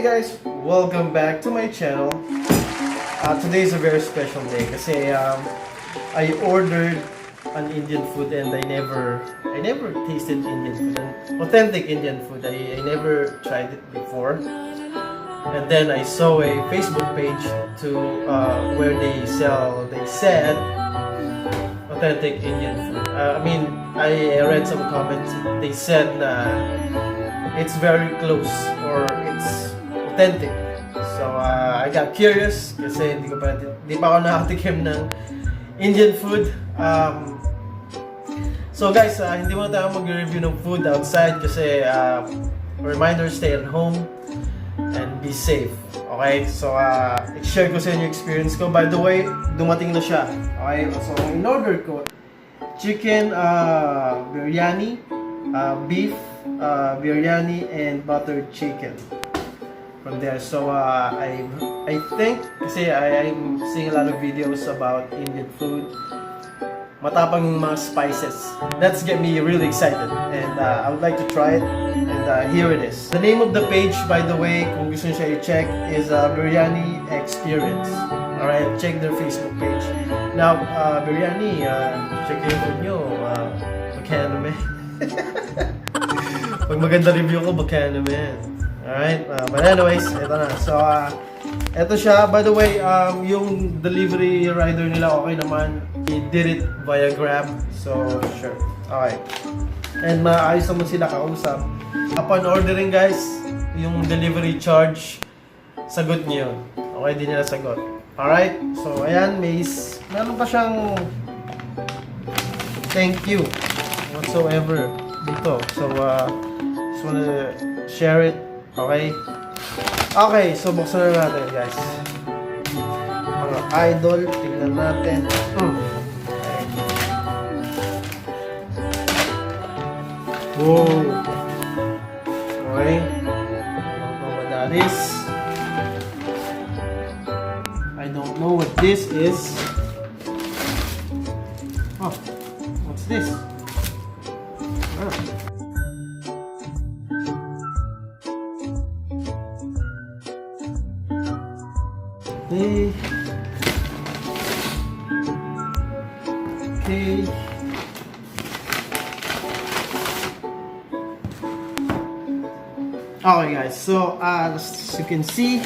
guys, welcome back to my channel. Today is a very special day kasi I ordered an Indian food and I never tasted Indian food, authentic Indian food. I never tried it before. And then I saw a Facebook page where they said authentic Indian food. I read some comments. They said it's very close or it's authentic. So I got curious kasi di pa ako nakatikim ng Indian food. So guys, hindi muna tayo mag-review ng food outside kasi reminder, stay at home and be safe. Okay? So i-share ko sa inyo experience ko. By the way, dumating na siya. Okay? So in-order ko chicken biryani, beef biryani, and buttered chicken from there. So I think kasi I'm seeing a lot of videos about Indian food, matapang yung mga spices. That's get me really excited and I would like to try it, and here it is. The name of the page, by the way, kung gusto nyo siya i-check, is Biryani Experience. Alright, check their Facebook page. Now, Biryani, check yung food nyo. Magkano man. Pag maganda review ko, magkano man. Alright, but anyways, ito na. So, ito siya. By the way, yung delivery rider nila okay naman. He did it via Grab. So, sure. Okay. And maayos naman sila kausap. Upon ordering, guys, yung delivery charge, sagot niyo yun. Okay, di nila sagot. Alright, so ayan, meron pa siyang thank you whatsoever dito. So, just wanna share it. Okay? Okay, so buksan na natin, guys. Mga idol, tingnan natin. Okay. Whoa! Okay. I don't know what this is. Oh, what's this? Okay. Okay guys, so as you can see,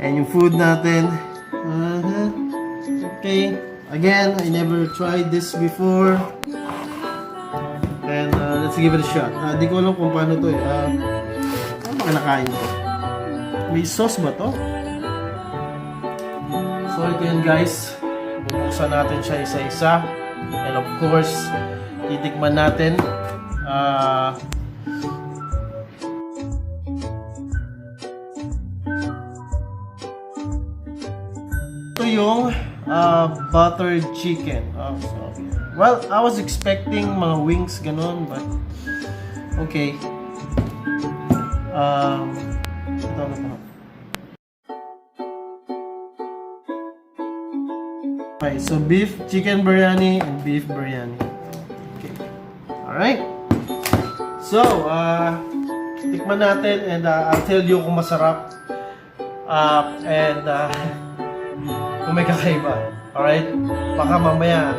and yung food natin. Okay, again, I never tried this before, and let's give it a shot. Di ko alam kung paano to eh. Ano ba kinakain ko? May sauce ba to? So ito yun guys, bubuksan natin siya isa-isa, and of course titikman natin. Ito yung buttered chicken. Well, I was expecting mga wings ganun, but okay. Okay, so beef chicken biryani and beef biryani. Okay. Alright. So, tikman natin and I'll tell you kung masarap and kung may kakaiba. Alright? Baka mamaya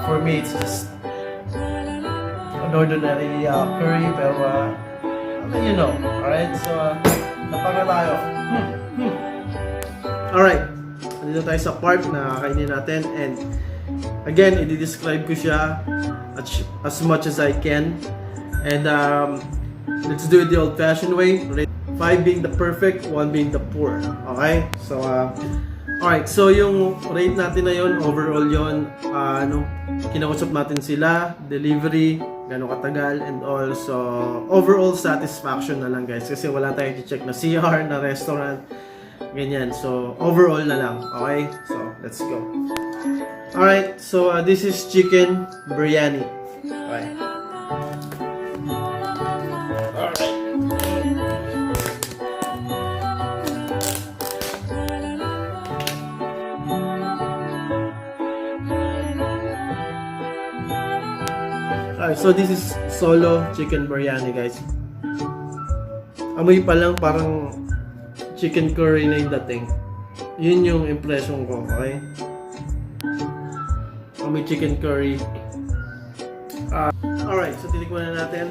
for me it's just an ordinary curry, pero I'll let you know. Alright? So, napanga tayo. Alright. Dito tayo sa part na kainin natin, and again, i-describe ko siya as much as I can, and let's do it the old-fashioned way. 5 being the perfect, 1 being the poor. Okay? So, alright, so yung rate natin na yun, overall yun, kinausap natin sila, delivery, gano'ng katagal, and also overall satisfaction na lang guys, kasi wala tayong i-check na CR, na restaurant, ganyan. So, overall na lang. Okay? So, let's go. Alright, so this is chicken biryani. Okay. Alright. Alright, so this is solo chicken biryani, guys. amoy pa lang parang chicken curry na yung dating. Yun yung impression ko, okay? Amoy chicken curry. Alright, so titikman na natin.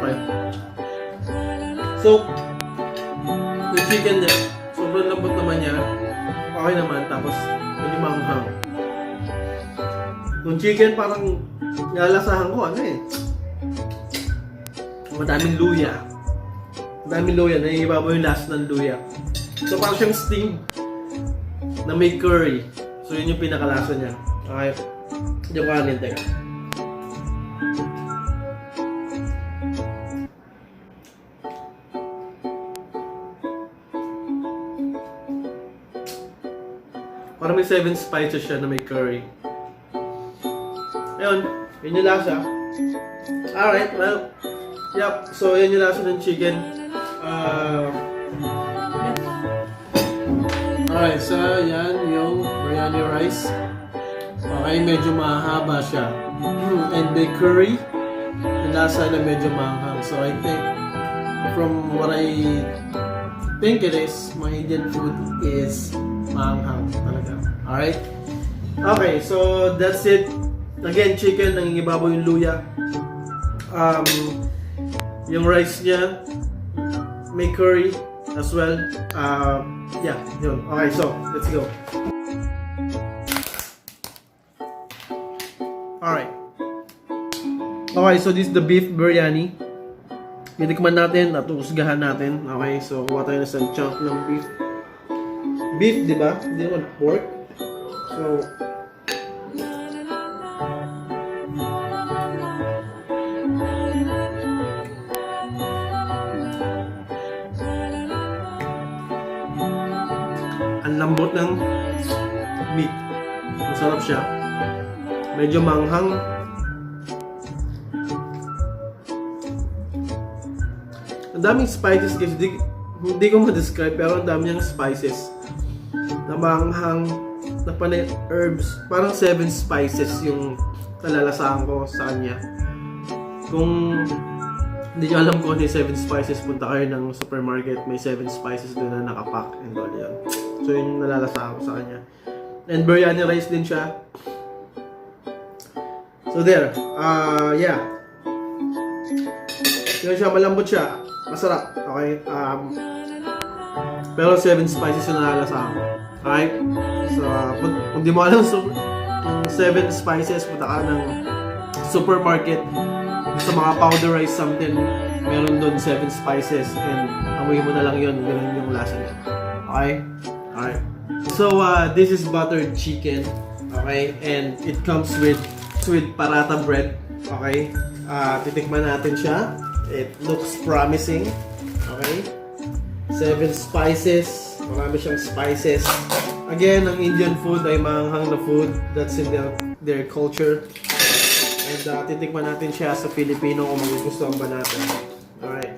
Okay. So, yung chicken niya, sobrang lambot naman niya. Okay naman, tapos hindi maanghang. Yung chicken parang nalalasahan ko, ano eh. Madaming luya. Madaming luya, naiibabaw yung lasa ng luya. So parang siyang steam na may curry. So yun yung pinakalasa niya. Okay. Yung kanin, teka. Parang may 7 spices siya na may curry. Ayun, yun yung lasa. Alright, well, yep. So yun yung lasa ng chicken. Alright, so yan yung biryani rice. Okay, medyo mahaba siya. And the curry, yung lasa na medyo maanghang. So I think, from what I think it is, my Indian food is maanghang talaga. Alright? Okay, so that's it. Again, chicken, nangingibabaw yung luya. Yung rice niya, may curry as well. Yeah, yun. Okay, so, let's go. Alright. Okay, so this is the beef biryani. Titikman natin at usgahan natin. Okay, so kuha tayo ng isang chunk ng beef. Beef, di ba? Hindi naman pork. So, ang lambot ng meat. Masarap siya. Medyo manghang. Ang daming spices kasi hindi ko ma-describe, pero ang dami niyang spices na manghang, na panay herbs. Parang 7 spices yung nalalasahan ko sa kanya. Kung hindi nyo alam kung ano yung 7 spices, punta kayo ng supermarket, may 7 spices doon na nakapack and all yan. So yun yung nalalasahan ko sa kanya. And biryani rice din siya. So there, yeah. Yun siya, malambot siya. Masarap, okay? Pero 7 spices yung nalalasahan ko. Alright? So, kung di mo alam yung 7 spices, punta ka ng supermarket sa mga powderized something, meron doon 7 spices and amoy mo na lang yun, ganun yung lasa niya. Okay? Alright. So, this is buttered chicken. Okay? And it comes with paratha bread. Okay? Titikman natin siya. It looks promising. Okay? 7 spices. Marami siyang spices. Again, ang Indian food ay maanghang na food. That's in their culture. And titikman natin siya sa Filipino kung magugustuhan ba natin. Alright.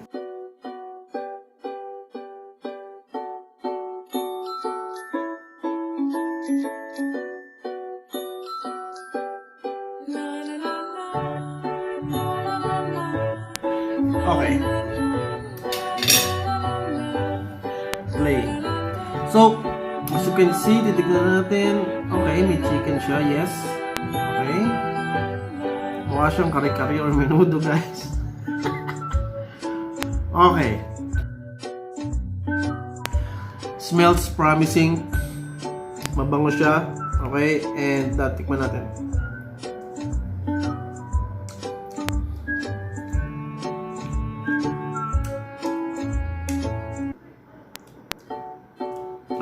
Okay. Play. So, as you can see, titignan natin. Okay, may chicken siya. Yes. Okay. Mukha siyang kare-kare or menudo, guys. Okay. Smells promising. Mabango siya. Okay. And tikman natin.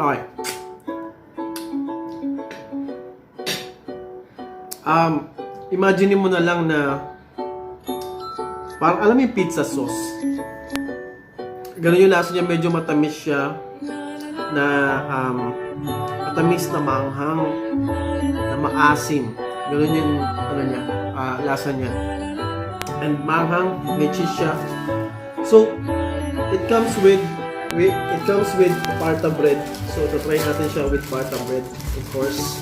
Okay. Imagine mo na lang na parang alam mo yung pizza sauce. Ganun yung lasa niya, medyo matamis siya. na matamis na maanghang, na maasim. Ganun yung lasa niya. And maanghang, may cheese siya. So, it comes with parta bread. So, try natin siya with parta bread. Of course,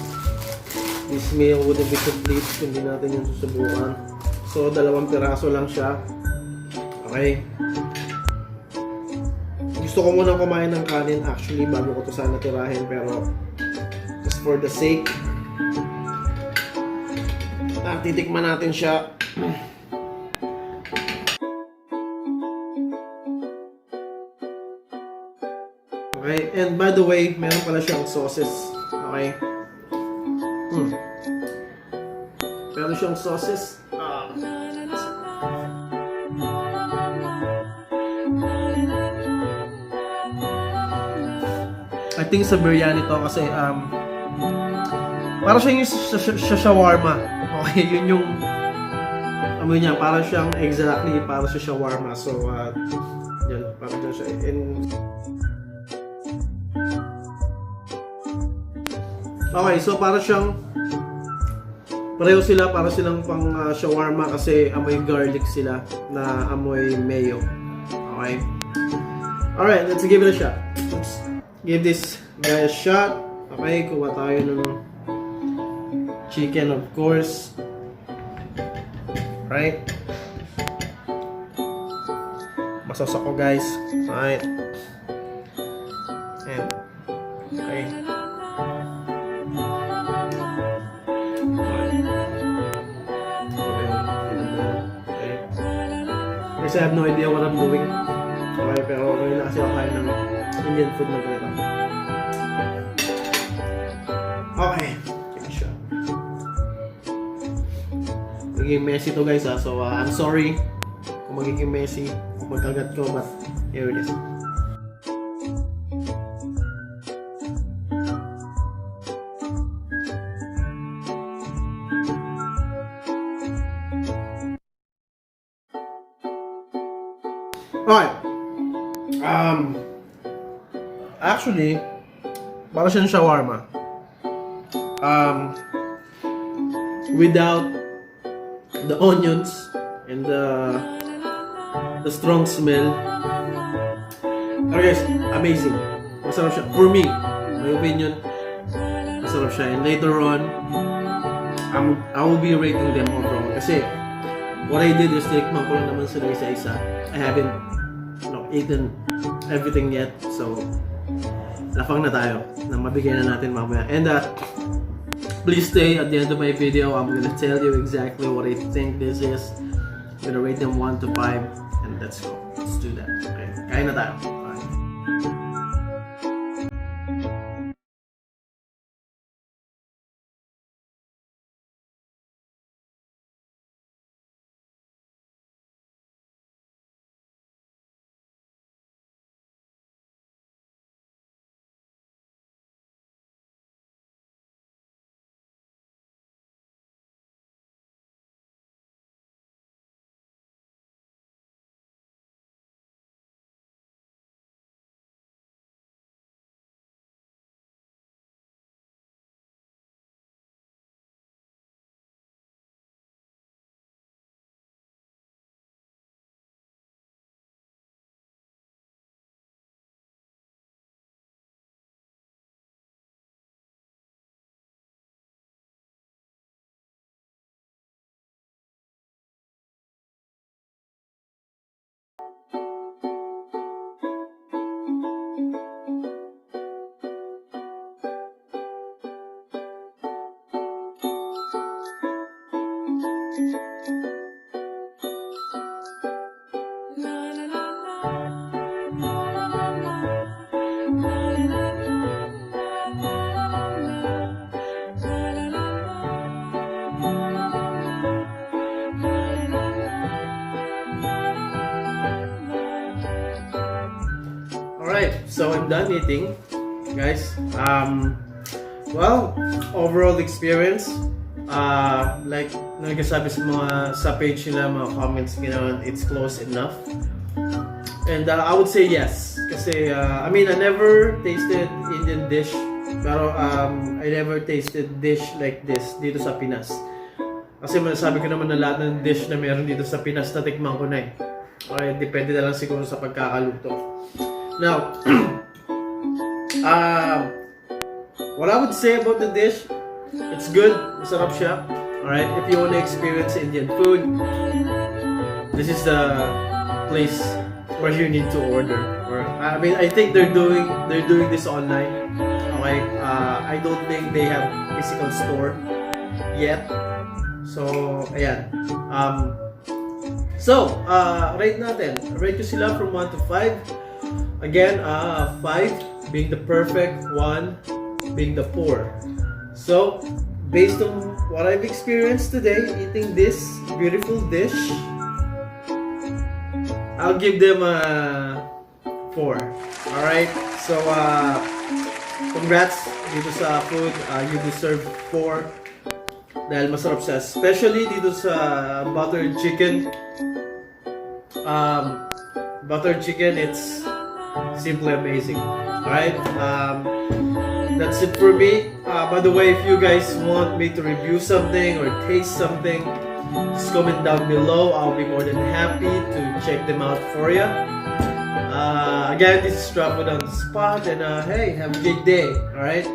this meal wouldn't be complete kung hindi natin yung susubukan. So, 2 piraso lang siya. Okay. Gusto ko munang kumain ng kanin actually bago ko to sana tirahin, pero just for the sake, titikman natin siya. Okay, and by the way, meron pala siyang sauces. Okay. Meron siyang sauces. I think sa biryani to kasi para siyang yung shawarma. Okay, yun yung amoy niya. Para siyang exactly para sa shawarma. So, yan, para dyan siya. Okay, so para siyang pareho sila, para silang pang shawarma kasi amoy garlic sila na amoy mayo. Okay. Alright, let's give it a shot. Let's give this guy a shot. Okay, kuha tayo ng chicken, of course. Right. Masas ako, guys. Alright. And, okay. Kasi I have no idea what I'm doing. Okay, pero ngayon na kasi ako kain ng Indian food na ganito. Okay, take a shot. Magiging messy to, guys, ha. So, I'm sorry kung magiging messy, kung magkagat ko, but here it is. Okay. Actually, para siyang shawarma. Without the onions and the strong smell. Okay, guys, amazing. Masarap siya. For me, my opinion, masarap siya. And later on, I will be rating them overall. Kasi, what I did is tinikman ko lang naman sila isa-isa. I haven't eaten everything yet. So, lafang na tayo na mabigay na natin mamaya. And please stay at the end of my video. I'm gonna tell you exactly what I think this is. I'm gonna rate them 1 to 5. And let's go. Let's do that. Okay, kain na tayo. Bye. Alright, so I'm done eating, guys. Well, overall experience, like nagsasabi sa page nila, mga comments, it's close enough. And I would say yes. Kasi, I mean, I never tasted Indian dish. Pero, I never tasted dish like this dito sa Pinas. Kasi masasabi ko naman na lahat ng dish na meron dito sa Pinas, natikman ko na eh. Okay, depende na lang siguro sa pagkakaluto. Now, what I would say about the dish, it's good, masarap siya. Alright, if you want to experience Indian food, this is the place where you need to order. Or, I mean, I think they're doing this online. Okay, I don't think they have physical store yet. So, ayan. Rate natin. Rate ko sila from 1 to 5. Again, 5 being the perfect, 1 being the poor. So, based on what I've experienced today, eating this beautiful dish, I'll give them a 4. Alright? So, congrats dito sa food. You deserve 4. Dahil masarap siya. Especially dito sa buttered chicken. Buttered chicken, it's simply amazing. Alright? That's it for me. By the way, if you guys want me to review something or taste something, just comment down below. I'll be more than happy to check them out for you. Again, this is Travel on the Spot, and hey, have a good day. Alright?